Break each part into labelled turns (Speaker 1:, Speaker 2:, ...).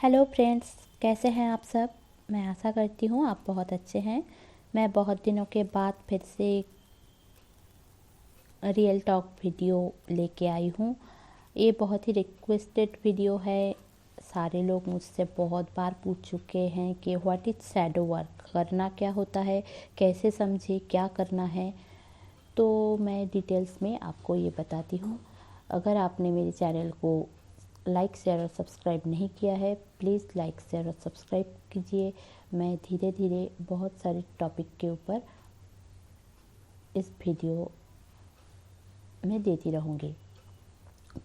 Speaker 1: Hello friends, कैसे हैं आप सब। मैं आशा करती हूँ आप बहुत अच्छे हैं। मैं बहुत दिनों के बाद फिर से रियल टॉक वीडियो लेके आई हूँ। ये बहुत ही रिक्वेस्टेड वीडियो है। सारे लोग मुझसे बहुत बार पूछ चुके हैं कि व्हाट इज़ शैडो वर्क, करना क्या होता है, कैसे समझे, क्या करना है। तो मैं डिटेल्स में आपको ये बताती हूँ। अगर आपने मेरे चैनल को लाइक शेयर और सब्सक्राइब नहीं किया है, प्लीज़ लाइक शेयर और सब्सक्राइब कीजिए। मैं धीरे धीरे बहुत सारे टॉपिक के ऊपर इस वीडियो में देती रहूँगी।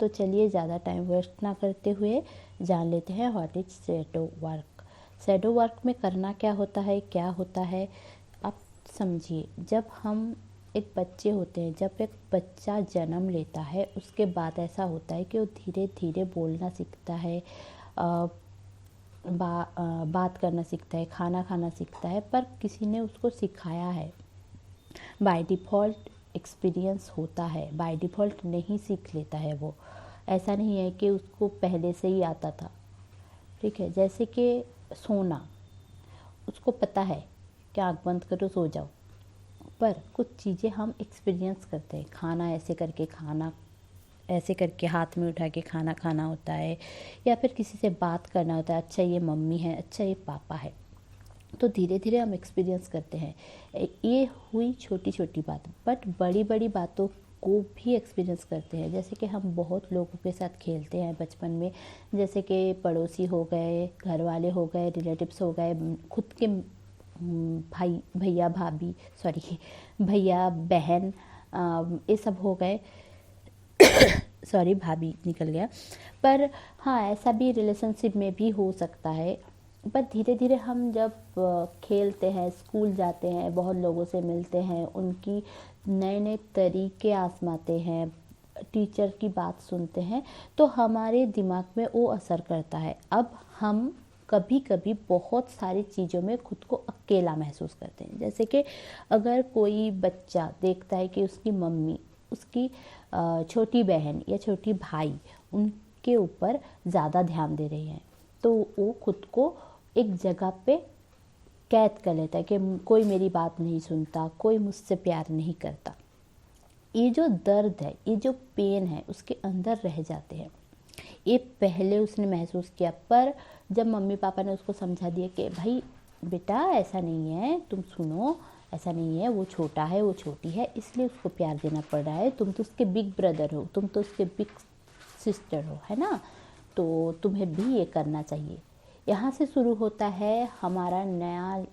Speaker 1: तो चलिए ज़्यादा टाइम वेस्ट ना करते हुए जान लेते हैं what is shadow work. Shadow work में करना क्या होता है आप समझिए। जब हम एक बच्चे होते हैं, जब एक बच्चा जन्म लेता है, उसके बाद ऐसा होता है कि वो धीरे धीरे बोलना सीखता है, बात करना सीखता है, खाना खाना सीखता है, पर किसी ने उसको सिखाया है। बाय डिफ़ॉल्ट एक्सपीरियंस होता है, बाय डिफ़ॉल्ट नहीं सीख लेता है वो। ऐसा नहीं है कि उसको पहले से ही आता था। ठीक है, जैसे कि सोना, उसको पता है कि आँख बंद करो सो जाओ, पर कुछ चीज़ें हम एक्सपीरियंस करते हैं। खाना ऐसे करके हाथ में उठा के खाना खाना होता है, या फिर किसी से बात करना होता है, अच्छा ये मम्मी है, अच्छा ये पापा है। तो धीरे धीरे हम एक्सपीरियंस करते हैं। ये हुई छोटी छोटी बात, बट बड़ी बड़ी बातों को भी एक्सपीरियंस करते हैं। जैसे कि हम बहुत लोगों के साथ खेलते हैं बचपन में, जैसे कि पड़ोसी हो गए, घर वाले हो गए, रिलेटिव्स हो गए, खुद के भैया भाभी, सॉरी, भैया बहन, ये सब हो गए। सॉरी, भाभी निकल गया। पर हाँ, ऐसा भी रिलेशनशिप में भी हो सकता है। पर धीरे धीरे हम जब खेलते हैं, स्कूल जाते हैं, बहुत लोगों से मिलते हैं, उनकी नए नए तरीके आजमाते हैं, टीचर की बात सुनते हैं, तो हमारे दिमाग में वो असर करता है। अब हम कभी कभी बहुत सारी चीज़ों में खुद को अकेला महसूस करते हैं। जैसे कि अगर कोई बच्चा देखता है कि उसकी मम्मी, उसकी छोटी बहन या छोटी भाई उनके ऊपर ज़्यादा ध्यान दे रही हैं, तो वो खुद को एक जगह पे कैद कर लेता है कि कोई मेरी बात नहीं सुनता, कोई मुझसे प्यार नहीं करता। ये जो दर्द है, ये जो पेन है, उसके अंदर रह जाते हैं। ये पहले उसने महसूस किया, पर जब मम्मी पापा ने उसको समझा दिया कि भाई बेटा ऐसा नहीं है, तुम सुनो, ऐसा नहीं है, वो छोटा है, वो छोटी है, इसलिए उसको प्यार देना पड़ रहा है, तुम तो उसके बिग ब्रदर हो, तुम तो उसके बिग सिस्टर हो, है ना, तो तुम्हें भी ये करना चाहिए। यहाँ से शुरू होता है हमारा नया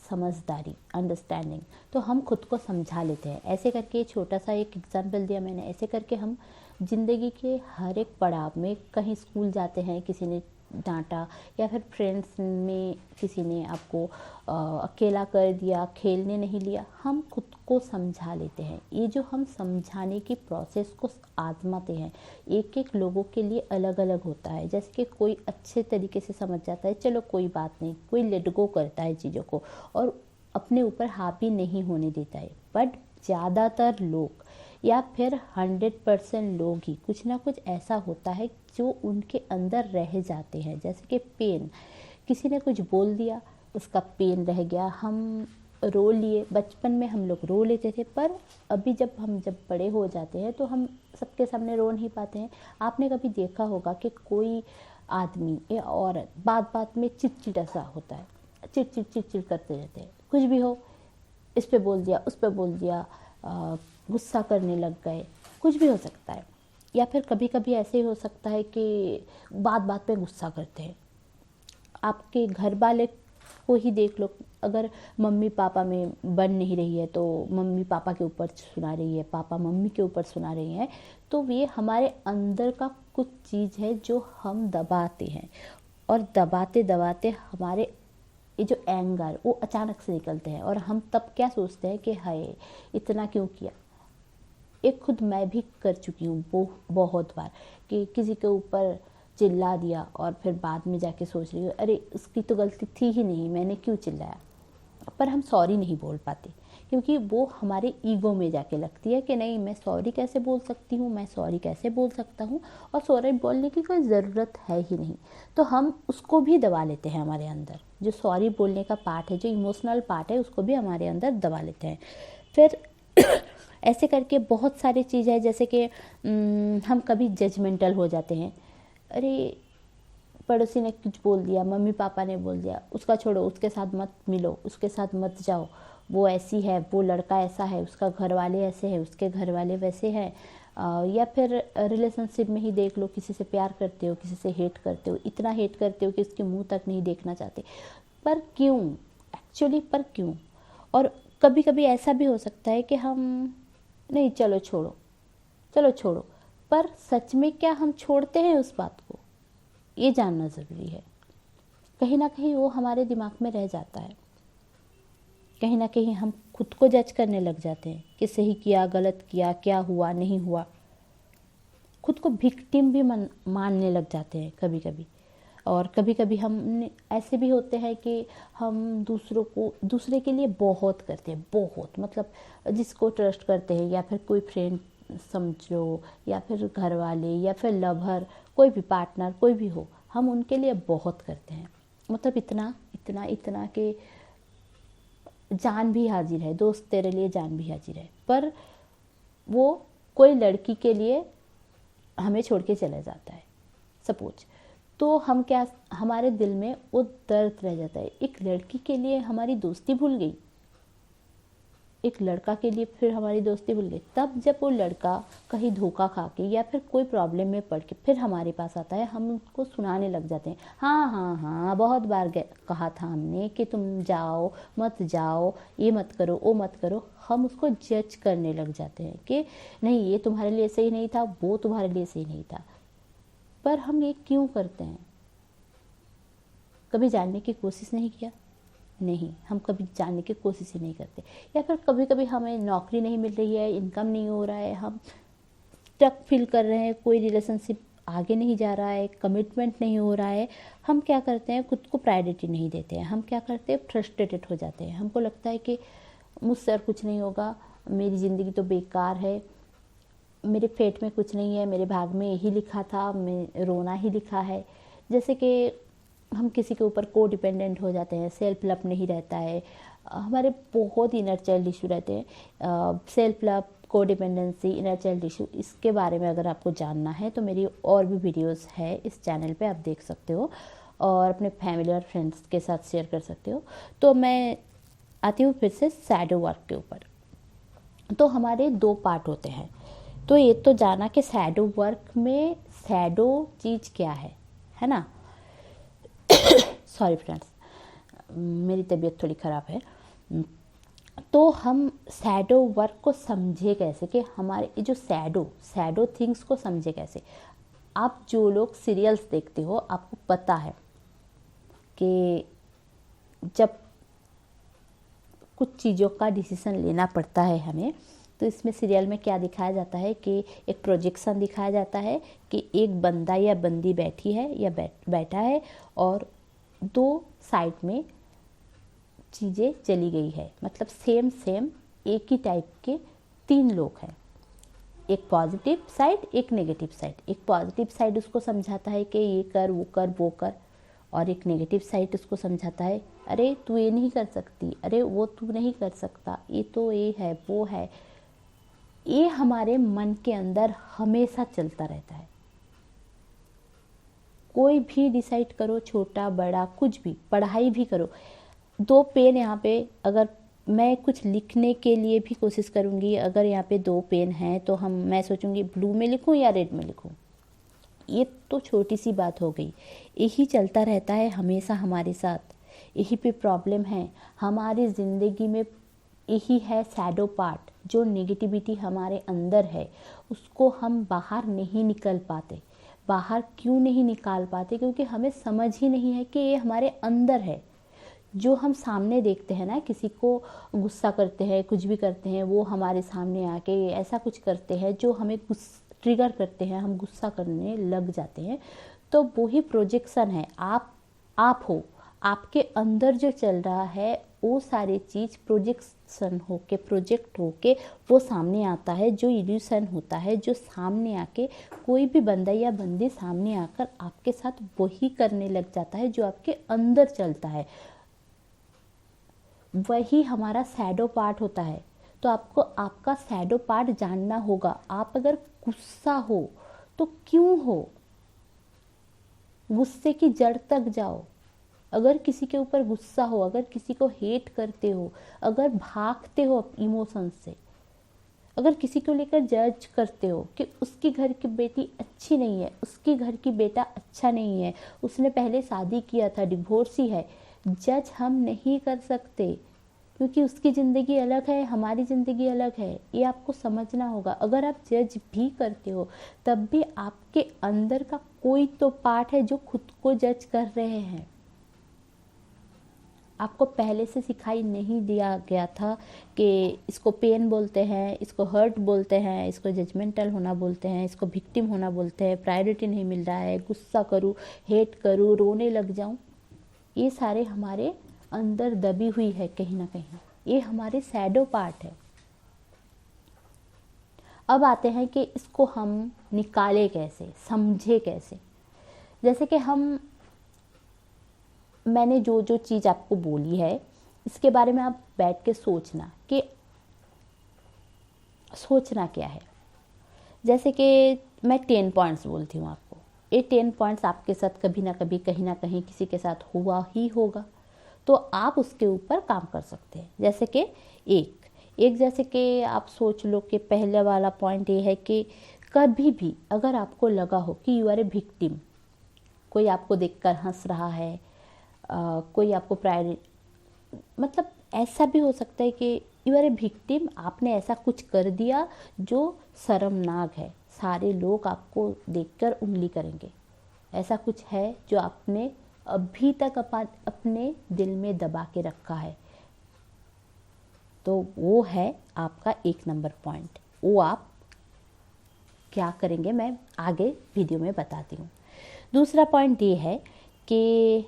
Speaker 1: समझदारी, अंडरस्टैंडिंग। तो हम खुद को समझा लेते हैं। ऐसे करके छोटा सा एक एग्जाम्पल दिया मैंने, ऐसे करके हम ज़िंदगी के हर एक पड़ाव में, कहीं स्कूल जाते हैं, किसी ने डांटा, या फिर फ्रेंड्स में किसी ने आपको अकेला कर दिया, खेलने नहीं लिया, हम खुद को समझा लेते हैं। ये जो हम समझाने की प्रोसेस को आजमाते हैं, एक एक लोगों के लिए अलग अलग होता है। जैसे कि कोई अच्छे तरीके से समझ जाता है, चलो कोई बात नहीं, कोई लेट गो करता है चीज़ों को और अपने ऊपर हावी नहीं होने देता है। बट ज़्यादातर लोग, या फिर 100% लोग ही, कुछ ना कुछ ऐसा होता है जो उनके अंदर रह जाते हैं। जैसे कि पेन, किसी ने कुछ बोल दिया, उसका पेन रह गया, हम रो लिए। बचपन में हम लोग रो लेते थे, पर अभी जब बड़े हो जाते हैं तो हम सबके सामने रो नहीं पाते हैं। आपने कभी देखा होगा कि कोई आदमी या औरत बात बात में चिड़चिड़ा सा होता है, चिड़चिड़ चिड़चिड़ करते रहते हैं, कुछ भी हो, इस पे बोल दिया, उस पे बोल दिया, गुस्सा करने लग गए, कुछ भी हो सकता है। या फिर कभी कभी ऐसे ही हो सकता है कि बात बात पे गुस्सा करते हैं। आपके घर वाले को ही देख लो, अगर मम्मी पापा में बन नहीं रही है तो मम्मी पापा के ऊपर सुना रही है, पापा मम्मी के ऊपर सुना रही है, तो ये हमारे अंदर का कुछ चीज़ है जो हम दबाते हैं, और दबाते दबाते हमारे ये जो एंगर वो अचानक से निकलते हैं, और हम तब क्या सोचते हैं कि हाय इतना क्यों किया। एक खुद मैं भी कर चुकी हूँ बहुत बार, कि किसी के ऊपर चिल्ला दिया और फिर बाद में जाके सोच रही हूँ अरे उसकी तो गलती थी ही नहीं, मैंने क्यों चिल्लाया। पर हम सॉरी नहीं बोल पाते, क्योंकि वो हमारे ईगो में जाके लगती है कि नहीं, मैं सॉरी कैसे बोल सकती हूँ, मैं सॉरी कैसे बोल सकता हूँ, और सॉरी बोलने की कोई ज़रूरत है ही नहीं। तो हम उसको भी दबा लेते हैं हमारे अंदर, जो सॉरी बोलने का पार्ट है, जो इमोशनल पार्ट है, उसको भी हमारे अंदर दबा लेते हैं। फिर ऐसे करके बहुत सारी चीज़ है, जैसे कि हम कभी जजमेंटल हो जाते हैं। अरे पड़ोसी ने कुछ बोल दिया, मम्मी पापा ने बोल दिया, उसका छोड़ो, उसके साथ मत मिलो, उसके साथ मत जाओ, वो ऐसी है, वो लड़का ऐसा है, उसका घर वाले ऐसे हैं, उसके घर वाले वैसे हैं। या फिर रिलेशनशिप में ही देख लो, किसी से प्यार करते हो, किसी से हेट करते हो, इतना हेट करते हो कि उसके मुंह तक नहीं देखना चाहते। पर क्यों? एक्चुअली पर क्यों? और कभी कभी ऐसा भी हो सकता है कि हम नहीं, चलो छोड़ो, चलो छोड़ो, पर सच में क्या हम छोड़ते हैं उस बात को, ये जानना ज़रूरी है। कहीं ना कहीं वो हमारे दिमाग में रह जाता है, कहीं ना कहीं हम खुद को जज करने लग जाते हैं कि सही किया, गलत किया, क्या हुआ, नहीं हुआ। खुद को विक्टिम भी मानने लग जाते हैं कभी कभी। और कभी कभी हम ऐसे भी होते हैं कि हम दूसरे के लिए बहुत करते हैं, बहुत, मतलब जिसको ट्रस्ट करते हैं, या फिर कोई फ्रेंड समझ लो, या फिर घर वाले, या फिर लवर, कोई भी पार्टनर, कोई भी हो, हम उनके लिए बहुत करते हैं। मतलब इतना इतना इतना कि जान भी हाजिर है, दोस्त तेरे लिए जान भी हाजिर है, पर वो कोई लड़की के लिए हमें छोड़ के चला जाता है सपोज, तो हम क्या, हमारे दिल में वो दर्द रह जाता है। एक लड़की के लिए हमारी दोस्ती भूल गई, एक लड़का के लिए फिर हमारी दोस्ती भूल गई। तब जब वो लड़का कहीं धोखा खा के या फिर कोई प्रॉब्लम में पड़ के फिर हमारे पास आता है, हम उसको सुनाने लग जाते हैं, हाँ हाँ हाँ बहुत बार कहा था हमने कि तुम जाओ, मत जाओ, ये मत करो, वो मत करो। हम उसको जज करने लग जाते हैं कि नहीं, ये तुम्हारे लिए सही नहीं था, वो तुम्हारे लिए सही नहीं था। पर हम ये क्यों करते हैं? कभी जानने की कोशिश नहीं किया? नहीं, हम कभी जानने की कोशिश ही नहीं करते। या फिर कभी कभी हमें नौकरी नहीं मिल रही है, इनकम नहीं हो रहा है, हम स्टक फील कर रहे हैं, कोई रिलेशनशिप आगे नहीं जा रहा है, कमिटमेंट नहीं हो रहा है, हम क्या करते हैं, खुद को प्रायोरिटी नहीं देते हैं। हम क्या करते हैं, फ्रस्ट्रेटेड हो जाते हैं। हमको लगता है कि मुझसे और कुछ नहीं होगा, मेरी ज़िंदगी तो बेकार है, मेरे फेट में कुछ नहीं है, मेरे भाग में यही लिखा था, मैं रोना ही लिखा है। जैसे कि हम किसी के ऊपर को डिपेंडेंट हो जाते हैं, सेल्फ लव नहीं रहता है, हमारे बहुत इनर चाइल्ड इशू रहते हैं। सेल्फ लव, को डिपेंडेंसी, इनर चाइल्ड इशू, इसके बारे में अगर आपको जानना है तो मेरी और भी वीडियोस है इस चैनल पे, आप देख सकते हो और अपने फैमिली और फ्रेंड्स के साथ शेयर कर सकते हो। तो मैं आती हूँ फिर से शैडो वर्क के ऊपर। तो हमारे 2 पार्ट होते हैं। तो ये तो जाना कि शैडो वर्क में शैडो चीज़ क्या है ना। सॉरी फ्रेंड्स, मेरी तबीयत थोड़ी ख़राब है। तो हम शैडो वर्क को समझे कैसे, कि हमारे जो शैडो थिंग्स को समझे कैसे। आप जो लोग सीरियल्स देखते हो, आपको पता है कि जब कुछ चीज़ों का डिसीज़न लेना पड़ता है हमें, तो इसमें सीरियल में क्या दिखाया जाता है कि एक प्रोजेक्शन दिखाया जाता है कि एक बंदा या बंदी बैठी है या बैठा है, और 2 साइड में चीज़ें चली गई है, मतलब सेम एक ही टाइप के 3 लोग हैं। एक पॉजिटिव साइड, एक नेगेटिव साइड। एक पॉजिटिव साइड उसको समझाता है कि ये कर, वो कर, वो कर, और एक नेगेटिव साइड उसको समझाता है, अरे तू ये नहीं कर सकती, अरे वो तू नहीं कर सकता, ये तो ये है, वो है। ये हमारे मन के अंदर हमेशा चलता रहता है। कोई भी डिसाइड करो, छोटा बड़ा कुछ भी, पढ़ाई भी करो, 2 पेन यहाँ पे, अगर मैं कुछ लिखने के लिए भी कोशिश करूँगी, अगर यहाँ पे 2 पेन हैं तो मैं सोचूंगी ब्लू में लिखूँ या रेड में लिखूँ। ये तो छोटी सी बात हो गई। यही चलता रहता है हमेशा हमारे साथ, यही पे प्रॉब्लम है हमारी ज़िंदगी में। यही है शैडो पार्ट, जो नेगेटिविटी हमारे अंदर है, उसको हम बाहर नहीं निकल पाते। बाहर क्यों नहीं निकाल पाते? क्योंकि हमें समझ ही नहीं है कि ये हमारे अंदर है। जो हम सामने देखते हैं ना, किसी को गुस्सा करते हैं, कुछ भी करते हैं, वो हमारे सामने आके ऐसा कुछ करते हैं जो हमें ट्रिगर करते हैं, हम गुस्सा करने लग जाते हैं। तो वो ही प्रोजेक्शन है। आप हो, आपके अंदर जो चल रहा है वो सारी चीज़ प्रोजेक्ट होके वो सामने आता है। जो इल्यूशन होता है, जो सामने आके कोई भी बंदा या बंदी सामने आकर आपके साथ वही करने लग जाता है जो आपके अंदर चलता है, वही हमारा शैडो पार्ट होता है। तो आपको आपका शैडो पार्ट जानना होगा। आप अगर गुस्सा हो तो क्यों हो, गुस्से की जड़ तक जाओ। अगर किसी के ऊपर गुस्सा हो, अगर किसी को हेट करते हो, अगर भागते हो इमोशन से, अगर किसी को लेकर जज करते हो कि उसकी घर की बेटी अच्छी नहीं है, उसकी घर की बेटा अच्छा नहीं है, उसने पहले शादी किया था, डिवोर्सी है, जज हम नहीं कर सकते क्योंकि उसकी ज़िंदगी अलग है, हमारी ज़िंदगी अलग है। ये आपको समझना होगा। अगर आप जज भी करते हो तब भी आपके अंदर का कोई तो पार्ट है जो खुद को जज कर रहे हैं। आपको पहले से सिखाई नहीं दिया गया था कि इसको पेन बोलते हैं, इसको हर्ट बोलते हैं, इसको जजमेंटल होना बोलते हैं, इसको विक्टिम होना बोलते हैं, प्रायोरिटी नहीं मिल रहा है, गुस्सा करूँ, हेट करूँ, रोने लग जाऊँ। ये सारे हमारे अंदर दबी हुई है कहीं ना कहीं। ये हमारे शैडो पार्ट है। अब आते हैं कि इसको हम निकाले कैसे, समझे कैसे। जैसे कि मैंने जो जो चीज़ आपको बोली है इसके बारे में आप बैठ के सोचना कि सोचना क्या है। जैसे कि मैं 10 पॉइंट्स बोलती हूँ आपको, ये 10 पॉइंट्स आपके साथ कभी ना कभी कहीं ना कहीं किसी के साथ हुआ ही होगा, तो आप उसके ऊपर काम कर सकते हैं। जैसे कि एक जैसे कि आप सोच लो कि पहले वाला पॉइंट ये है कि कभी भी अगर आपको लगा हो कि यू आर ए विक्टिम, कोई आपको देखकर हंस रहा है, कोई आपको मतलब ऐसा भी हो सकता है कि यू आर ए विक्टिम, आपने ऐसा कुछ कर दिया जो शर्मनाक है, सारे लोग आपको देखकर उंगली करेंगे, ऐसा कुछ है जो आपने अभी तक अपने दिल में दबा के रखा है, तो वो है आपका 1 नंबर पॉइंट। वो आप क्या करेंगे मैं आगे वीडियो में बताती हूँ। दूसरा पॉइंट ये है कि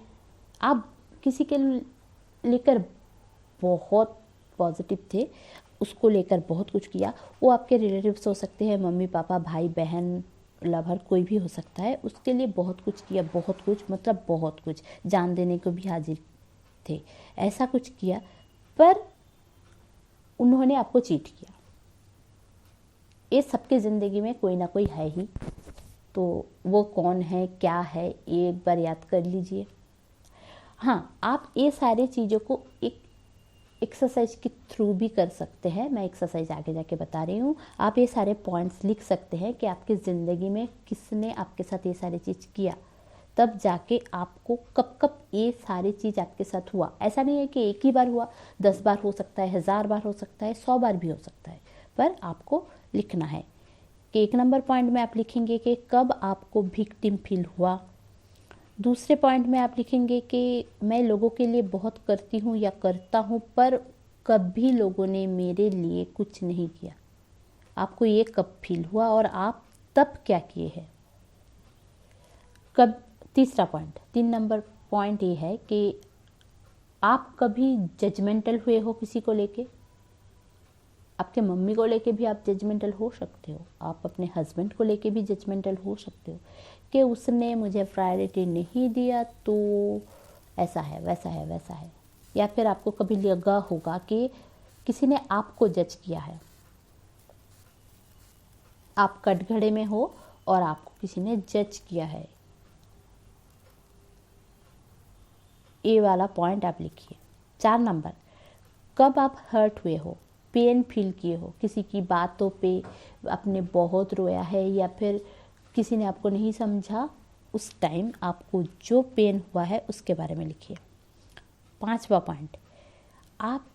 Speaker 1: आप किसी के लेकर बहुत पॉजिटिव थे, उसको लेकर बहुत कुछ किया, वो आपके रिलेटिव्स हो सकते हैं, मम्मी पापा, भाई बहन, लवर, कोई भी हो सकता है, उसके लिए बहुत कुछ किया, बहुत कुछ मतलब बहुत कुछ, जान देने को भी हाजिर थे, ऐसा कुछ किया, पर उन्होंने आपको चीट किया। ये सबके ज़िंदगी में कोई ना कोई है ही, तो वो कौन है, क्या है, ये एक बार याद कर लीजिए। हाँ, आप ये सारी चीज़ों को एक एक्सरसाइज के थ्रू भी कर सकते हैं। मैं एक्सरसाइज आगे जाके बता रही हूँ। आप ये सारे पॉइंट्स लिख सकते हैं कि आपकी ज़िंदगी में किसने आपके साथ ये सारी चीज़ किया, तब जाके आपको कब कब ये सारी चीज़ आपके साथ हुआ। ऐसा नहीं है कि एक ही बार हुआ, 10 बार हो सकता है, 1000 बार हो सकता है, 100 बार भी हो सकता है, पर आपको लिखना है कि 1 नंबर पॉइंट में आप लिखेंगे कि कब आपको विक्टिम फील हुआ। दूसरे पॉइंट में आप लिखेंगे कि मैं लोगों के लिए बहुत करती हूँ या करता हूँ, पर कभी लोगों ने मेरे लिए कुछ नहीं किया। आपको ये कब फील हुआ और आप तब क्या किए हैं। तीसरा पॉइंट, 3 नंबर पॉइंट ये है कि आप कभी जजमेंटल हुए हो किसी को लेके। आपके मम्मी को लेके भी आप जजमेंटल हो सकते हो, आप अपने हस्बैंड को लेके भी जजमेंटल हो सकते हो कि उसने मुझे प्रायोरिटी नहीं दिया तो ऐसा है, वैसा है, वैसा है। या फिर आपको कभी लगा होगा कि किसी ने आपको जज किया है, आप कटघरे में हो और आपको किसी ने जज किया है। ये वाला पॉइंट आप लिखिए। 4 नंबर, कब आप हर्ट हुए हो, पेन फील किए हो, किसी की बातों पे आपने बहुत रोया है या फिर किसी ने आपको नहीं समझा, उस टाइम आपको जो पेन हुआ है उसके बारे में लिखिए। 5वां पॉइंट, आप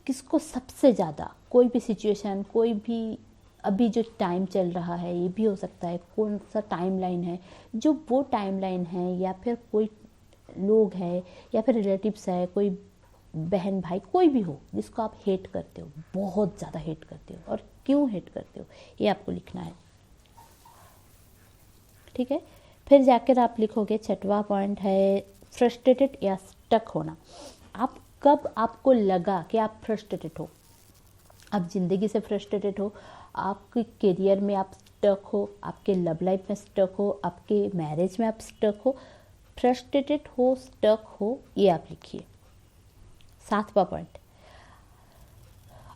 Speaker 1: किसको सबसे ज़्यादा, कोई भी सिचुएशन, कोई भी अभी जो टाइम चल रहा है, ये भी हो सकता है कौन सा टाइमलाइन है, जो वो टाइमलाइन है या फिर कोई लोग है या फिर रिलेटिव्स है, कोई बहन भाई, कोई भी हो जिसको आप हेट करते हो, बहुत ज़्यादा हेट करते हो, और क्यों हेट करते हो ये आपको लिखना है। ठीक है, फिर जाकर आप लिखोगे 6वां पॉइंट है फ्रस्ट्रेटेड या स्टक होना। आप कब आपको लगा कि आप फ्रस्ट्रेटेड हो, आप ज़िंदगी से फ्रस्ट्रेटेड हो, आपके करियर में आप स्टक हो, आपके लव लाइफ में स्टक हो, आपके मैरिज में आप स्टक हो, फ्रस्ट्रेटेड हो, स्टक हो, ये आप लिखिए। 7वां पॉइंट,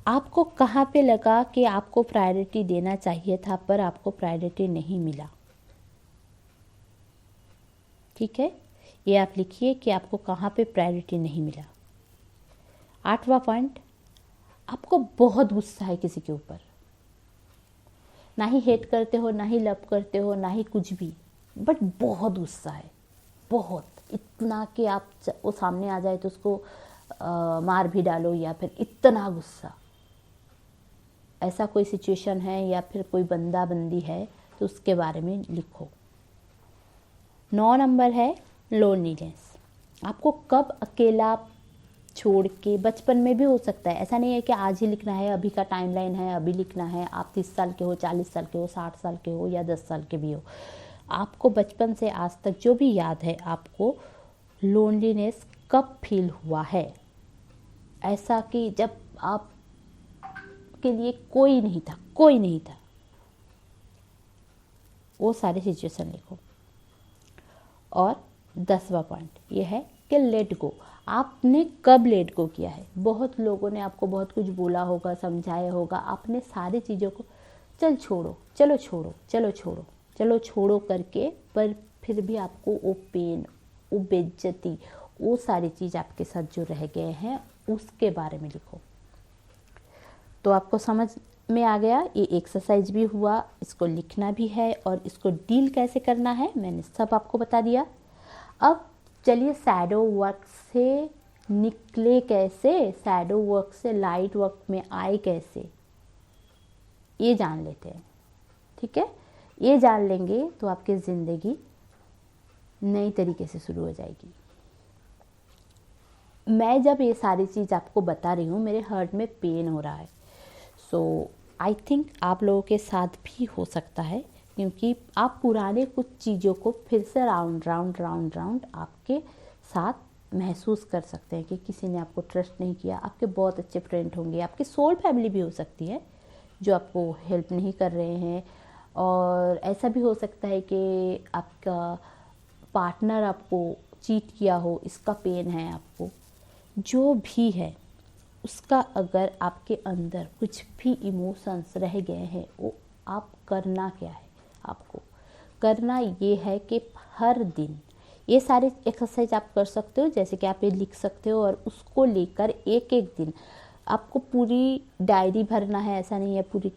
Speaker 1: आपको कहाँ पे लगा कि आपको प्रायोरिटी देना चाहिए था पर आपको प्रायोरिटी नहीं मिला। ठीक है, ये आप लिखिए कि आपको कहाँ पे प्रायोरिटी नहीं मिला। 8वां पॉइंट, आपको बहुत गुस्सा है किसी के ऊपर, ना ही हेट करते हो, ना ही लव करते हो, ना ही कुछ भी, बट बहुत गुस्सा है, बहुत, इतना कि आप वो सामने आ जाए तो उसको मार भी डालो, या फिर इतना गुस्सा। ऐसा कोई सिचुएशन है या फिर कोई बंदा बंदी है तो उसके बारे में लिखो। 9 नंबर है लोनलीनेस। आपको कब अकेला छोड़ के, बचपन में भी हो सकता है, ऐसा नहीं है कि आज ही लिखना है, अभी का टाइमलाइन है, अभी लिखना है। आप 30 साल के हो, 40 साल के हो, 60 साल के हो या 10 साल के भी हो, आपको बचपन से आज तक जो भी याद है, आपको लोनलीनेस कब फील हुआ है, ऐसा कि जब आप के लिए कोई नहीं था, कोई नहीं था, वो सारी सिचुएशन लिखो। और 10वां पॉइंट ये है कि लेट गो। आपने कब लेट गो किया है। बहुत लोगों ने आपको बहुत कुछ बोला होगा, समझाया होगा, आपने सारी चीज़ों को चल छोड़ो, चलो छोड़ो, चलो छोड़ो, चलो छोड़ो करके, पर फिर भी आपको वो पेन, वो बेइज्जती, वो सारी चीज़ आपके साथ जो रह गए हैं उसके बारे में लिखो। तो आपको समझ में आ गया, ये एक्सरसाइज भी हुआ, इसको लिखना भी है और इसको डील कैसे करना है मैंने सब आपको बता दिया। अब चलिए शैडो वर्क से निकले कैसे, शैडो वर्क से लाइट वर्क में आए कैसे, ये जान लेते हैं। ठीक है, ये जान लेंगे तो आपकी ज़िंदगी नई तरीके से शुरू हो जाएगी। मैं जब ये सारी चीज़ आपको बता रही हूँ, मेरे हार्ट में पेन हो रहा है। सो आई थिंक आप लोगों के साथ भी हो सकता है, क्योंकि आप पुराने कुछ चीज़ों को फिर से राउंड राउंड राउंड राउंड आपके साथ महसूस कर सकते हैं कि किसी ने आपको ट्रस्ट नहीं किया। आपके बहुत अच्छे फ्रेंड होंगे, आपकी सोल फैमिली भी हो सकती है जो आपको हेल्प नहीं कर रहे हैं, और ऐसा भी हो सकता है कि आपका पार्टनर आपको चीट किया हो, इसका पेन है आपको। जो भी है उसका अगर आपके अंदर कुछ भी इमोशंस रह गए हैं, वो आप करना क्या है, आपको करना ये है कि हर दिन ये सारे एक्सरसाइज आप कर सकते हो, जैसे कि आप ये लिख सकते हो और उसको लेकर एक एक दिन आपको पूरी डायरी भरना है, ऐसा नहीं है पूरी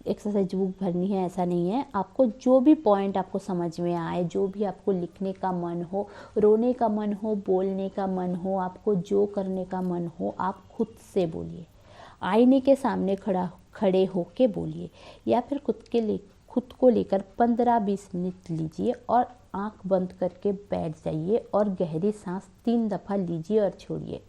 Speaker 1: एक्सरसाइज बुक भरनी है, ऐसा नहीं है। आपको जो भी पॉइंट आपको समझ में आए, जो भी आपको लिखने का मन हो, रोने का मन हो, बोलने का मन हो, आपको जो करने का मन हो, आप खुद से बोलिए। आईने के सामने खड़े होके बोलिए, या फिर खुद को लेकर 15-20 मिनट लीजिए और आंख बंद करके बैठ जाइए और गहरी सांस 3 दफ़ा लीजिए और छोड़िए।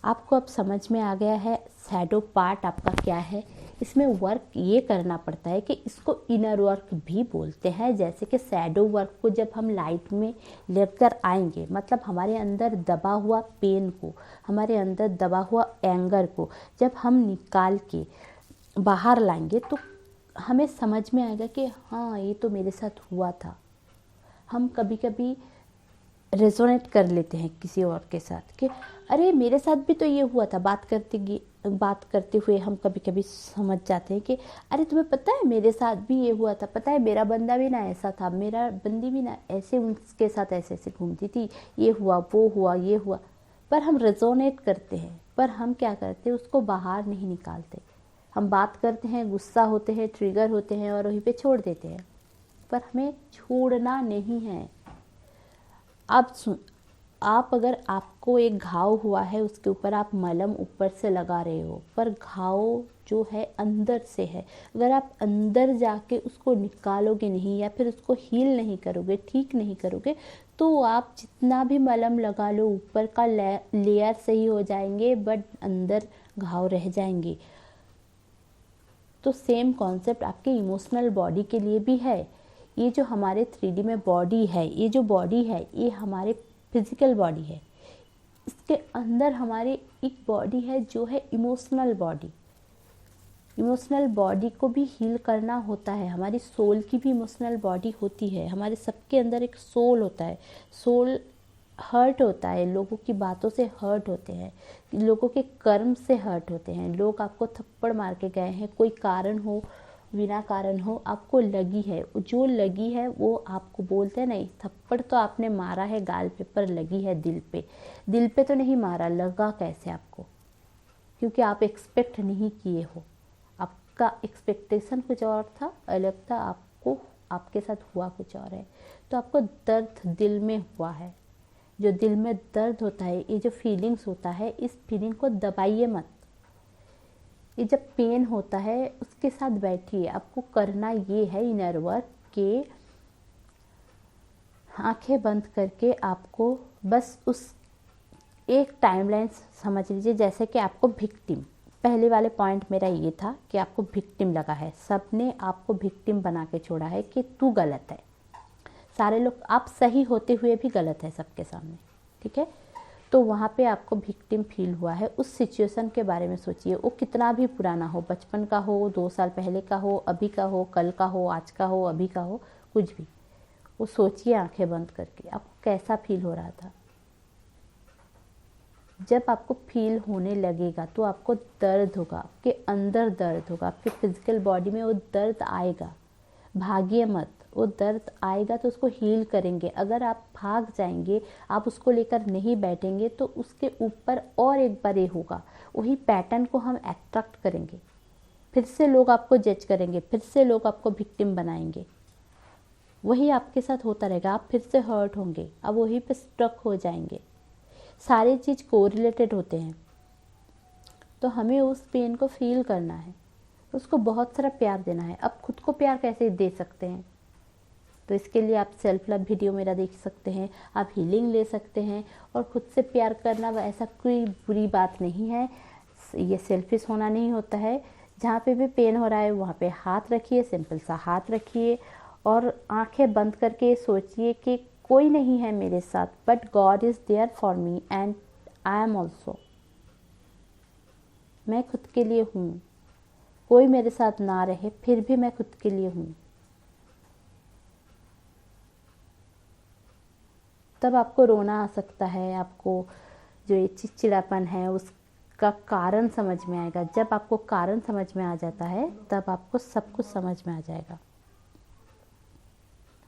Speaker 1: आपको अब समझ में आ गया है शैडो पार्ट आपका क्या है। इसमें वर्क ये करना पड़ता है कि इसको इनर वर्क भी बोलते हैं। जैसे कि शैडो वर्क को जब हम लाइट में लेकर आएंगे, मतलब हमारे अंदर दबा हुआ पेन को, हमारे अंदर दबा हुआ एंगर को जब हम निकाल के बाहर लाएंगे, तो हमें समझ में आएगा कि हाँ, ये तो मेरे साथ हुआ था। हम कभी कभी रेजोनेट कर लेते हैं किसी और के साथ कि अरे मेरे साथ भी तो ये हुआ था। बात करते हुए हम कभी कभी समझ जाते हैं कि अरे तुम्हें पता है मेरे साथ भी ये हुआ था, पता है मेरा बंदा भी ना ऐसा था, मेरा बंदी भी ना ऐसे उनके साथ ऐसे ऐसे घूमती थी, ये हुआ, वो हुआ, ये हुआ। पर हम रेजोनेट करते हैं, पर हम क्या करते हैं, उसको बाहर नहीं निकालते। हम बात करते हैं, गुस्सा होते हैं, ट्रिगर होते हैं और वहीं पे छोड़ देते हैं। पर हमें छोड़ना नहीं है। आप अगर आपको एक घाव हुआ है, उसके ऊपर आप मलहम ऊपर से लगा रहे हो, पर घाव जो है अंदर से है। अगर आप अंदर जाके उसको निकालोगे नहीं या फिर उसको हील नहीं करोगे, ठीक नहीं करोगे, तो आप जितना भी मलहम लगा लो, ऊपर का लेयर सही हो जाएंगे बट अंदर घाव रह जाएंगे। तो सेम कॉन्सेप्ट आपके इमोशनल बॉडी के लिए भी है। ये जो हमारे 3D में बॉडी है, ये जो बॉडी है ये हमारे फिजिकल बॉडी है, इसके अंदर हमारी एक बॉडी है जो है इमोशनल बॉडी। इमोशनल बॉडी को भी हील करना होता है। हमारी सोल की भी इमोशनल बॉडी होती है। हमारे सबके अंदर एक सोल होता है। सोल हर्ट होता है, लोगों की बातों से हर्ट होते हैं, लोगों के कर्म से हर्ट होते हैं। लोग आपको थप्पड़ मार के गए हैं, कोई कारण हो, बिना कारण हो आपको लगी है, जो लगी है वो आपको बोलते हैं नहीं थप्पड़ तो आपने मारा है गाल पे, पर लगी है दिल पे। दिल पे तो नहीं मारा, लगा कैसे आपको? क्योंकि आप एक्सपेक्ट नहीं किए हो। आपका एक्सपेक्टेशन कुछ और था, अलग था, आपको आपके साथ हुआ कुछ और है। तो आपको दर्द दिल में हुआ है। जो दिल में दर्द होता है, ये जो फीलिंग्स होता है, इस फीलिंग को दबाइए मत। ये जब पेन होता है उसके साथ बैठिए। आपको करना ये है इनर वर्क के आंखें बंद करके आपको बस उस एक टाइमलाइन समझ लीजिए, जैसे कि आपको विक्टिम, पहले वाले पॉइंट मेरा ये था कि आपको विक्टिम लगा है, सबने आपको विक्टिम बना के छोड़ा है कि तू गलत है। सारे लोग, आप सही होते हुए भी गलत है सबके सामने, ठीक है? तो वहाँ पे आपको विक्टिम फील हुआ है। उस सिचुएशन के बारे में सोचिए, वो कितना भी पुराना हो, बचपन का हो, 2 साल पहले का हो, अभी का हो, कल का हो, आज का हो, अभी का हो, कुछ भी, वो सोचिए आंखें बंद करके आपको कैसा फील हो रहा था। जब आपको फील होने लगेगा तो आपको दर्द होगा, आपके अंदर दर्द होगा, आपके फिजिकल बॉडी में वो दर्द आएगा। भागिए मत, वो दर्द आएगा तो उसको हील करेंगे। अगर आप भाग जाएंगे, आप उसको लेकर नहीं बैठेंगे तो उसके ऊपर और एक बार ये होगा, वही पैटर्न को हम अट्रैक्ट करेंगे। फिर से लोग आपको जज करेंगे, फिर से लोग आपको विक्टिम बनाएंगे। वही आपके साथ होता रहेगा, आप फिर से हर्ट होंगे, आप वहीं पे स्ट्रक हो जाएंगे। सारी चीज़ कोरिलेटेड होते हैं। तो हमें उस पेन को फील करना है, उसको बहुत सारा प्यार देना है। अब खुद को प्यार कैसे दे सकते हैं? तो इसके लिए आप सेल्फ लव वीडियो मेरा देख सकते हैं, आप हीलिंग ले सकते हैं। और खुद से प्यार करना ऐसा कोई बुरी बात नहीं है, ये सेल्फिश होना नहीं होता है। जहाँ पे भी पेन हो रहा है वहाँ पे हाथ रखिए, सिंपल सा हाथ रखिए और आंखें बंद करके सोचिए कि कोई नहीं है मेरे साथ, but God is there for me and I am also. मैं खुद के लिए हूँ, कोई मेरे साथ ना रहे फिर भी मैं खुद के लिए हूँ। तब आपको रोना आ सकता है, आपको जो ये चिड़चिड़ापन है उसका कारण समझ में आएगा। जब आपको कारण समझ में आ जाता है तब आपको सब कुछ समझ में आ जाएगा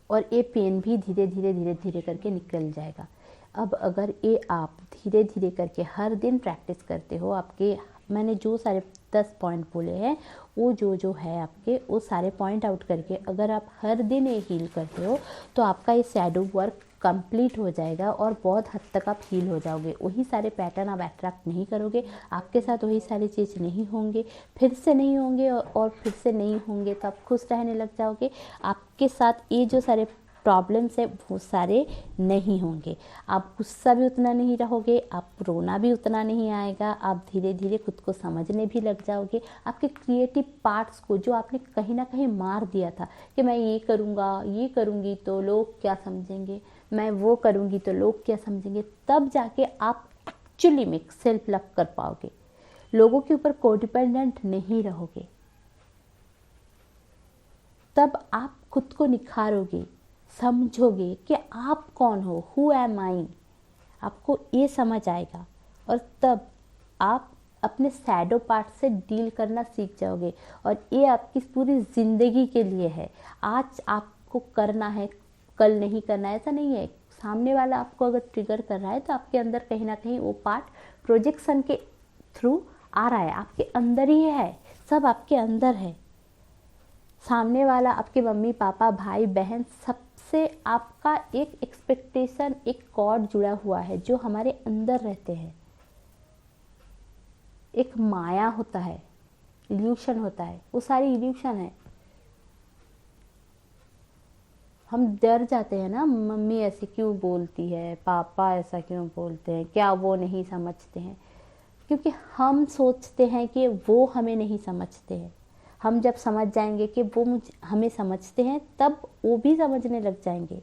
Speaker 1: और ये पेन भी धीरे धीरे धीरे धीरे करके निकल जाएगा। अब अगर ये आप धीरे धीरे करके हर दिन प्रैक्टिस करते हो, आपके मैंने जो सारे 10 पॉइंट बोले हैं वो जो है आपके वो सारे पॉइंट आउट करके अगर आप हर दिन ये हील करते हो तो आपका ये शैडो वर्क कंप्लीट हो जाएगा और बहुत हद तक आप हील हो जाओगे। वही सारे पैटर्न आप अट्रैक्ट नहीं करोगे, आपके साथ वही सारी चीज़ नहीं होंगे, फिर से नहीं होंगे और फिर से नहीं होंगे, तो आप खुश रहने लग जाओगे। आपके साथ ये जो सारे प्रॉब्लम्स है वो सारे नहीं होंगे। आप गुस्सा भी उतना नहीं रहोगे, आप रोना भी उतना नहीं आएगा, आप धीरे धीरे खुद को समझने भी लग जाओगे। आपके क्रिएटिव पार्ट्स को जो आपने कहीं ना कहीं मार दिया था कि मैं ये करूँगा, ये करूँगी तो लोग क्या समझेंगे, मैं वो करूँगी तो लोग क्या समझेंगे, तब जाके आप एक्चुअली में सेल्फ लव कर पाओगे। लोगों के ऊपर कोडिपेंडेंट नहीं रहोगे, तब आप खुद को निखारोगे, समझोगे कि आप कौन हो, हु एम आई। आपको ये समझ आएगा और तब आप अपने शैडो पार्ट से डील करना सीख जाओगे। और ये आपकी पूरी ज़िंदगी के लिए है। आज आपको करना है, कल नहीं करना है, ऐसा नहीं है। सामने वाला आपको अगर ट्रिगर कर रहा है तो आपके अंदर कहीं ना कहीं वो पार्ट प्रोजेक्शन के थ्रू आ रहा है, आपके अंदर ही है, सब आपके अंदर है। सामने वाला आपके मम्मी पापा भाई बहन सबसे आपका एक एक्सपेक्टेशन, एक कॉर्ड जुड़ा हुआ है जो हमारे अंदर रहते हैं। एक माया होता है, इल्यूशन होता है, वो सारी इल्यूशन है। हम डर जाते हैं ना, मम्मी ऐसे क्यों बोलती है, पापा ऐसा क्यों बोलते हैं, क्या वो नहीं समझते हैं? क्योंकि हम सोचते हैं कि वो हमें नहीं समझते हैं। हम जब समझ जाएंगे कि वो हमें समझते हैं, तब वो भी समझने लग जाएंगे।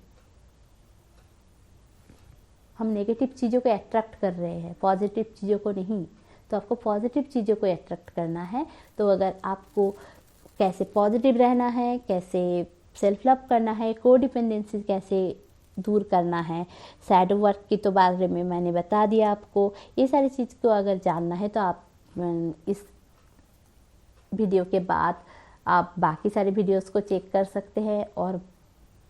Speaker 1: हम नेगेटिव चीज़ों को अट्रैक्ट कर रहे हैं, पॉजिटिव चीज़ों को नहीं। तो आपको पॉजिटिव चीज़ों को अट्रैक्ट करना है। तो अगर आपको कैसे पॉजिटिव रहना है, कैसे सेल्फ लव करना है, कोडिपेंडेंसी कैसे दूर करना है, शैडो वर्क की तो बारे में मैंने बता दिया आपको। ये सारी चीज़ को अगर जानना है तो आप इस वीडियो के बाद आप बाकी सारे वीडियोस को चेक कर सकते हैं। और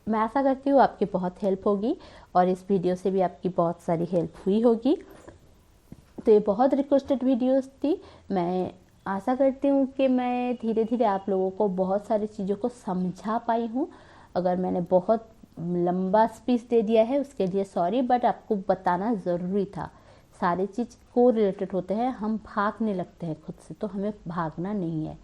Speaker 1: मैं आशा करती हूँ आपकी बहुत हेल्प होगी और इस वीडियो से भी आपकी बहुत सारी हेल्प हुई होगी। तो ये बहुत रिक्वेस्टेड वीडियोस थी। मैं आशा करती हूँ कि मैं धीरे धीरे आप लोगों को बहुत सारी चीज़ों को समझा पाई हूँ। अगर मैंने बहुत लंबा स्पीच दे दिया है उसके लिए सॉरी, बट आपको बताना ज़रूरी था। सारी चीज़ को रिलेटेड होते हैं। हम भागने लगते हैं खुद से, तो हमें भागना नहीं है।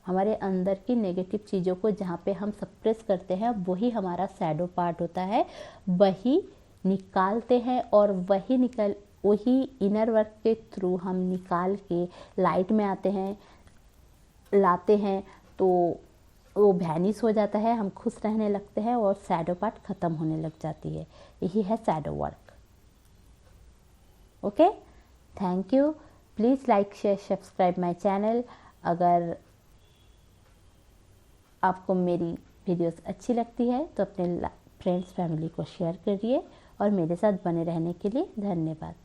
Speaker 1: हमारे अंदर की नेगेटिव चीज़ों को जहाँ पे हम सप्रेस करते हैं, वही हमारा शैडो पार्ट होता है, वही निकालते हैं और वही इनर वर्क के थ्रू हम निकाल के लाइट में आते हैं, लाते हैं, तो वो वैनिश हो जाता है, हम खुश रहने लगते हैं और शैडो पार्ट ख़त्म होने लग जाती है। यही है shadow work. Okay, thank you. Please like share subscribe my channel. अगर आपको मेरी वीडियोस अच्छी लगती है तो अपने फ्रेंड्स फैमिली को शेयर करिए और मेरे साथ बने रहने के लिए धन्यवाद।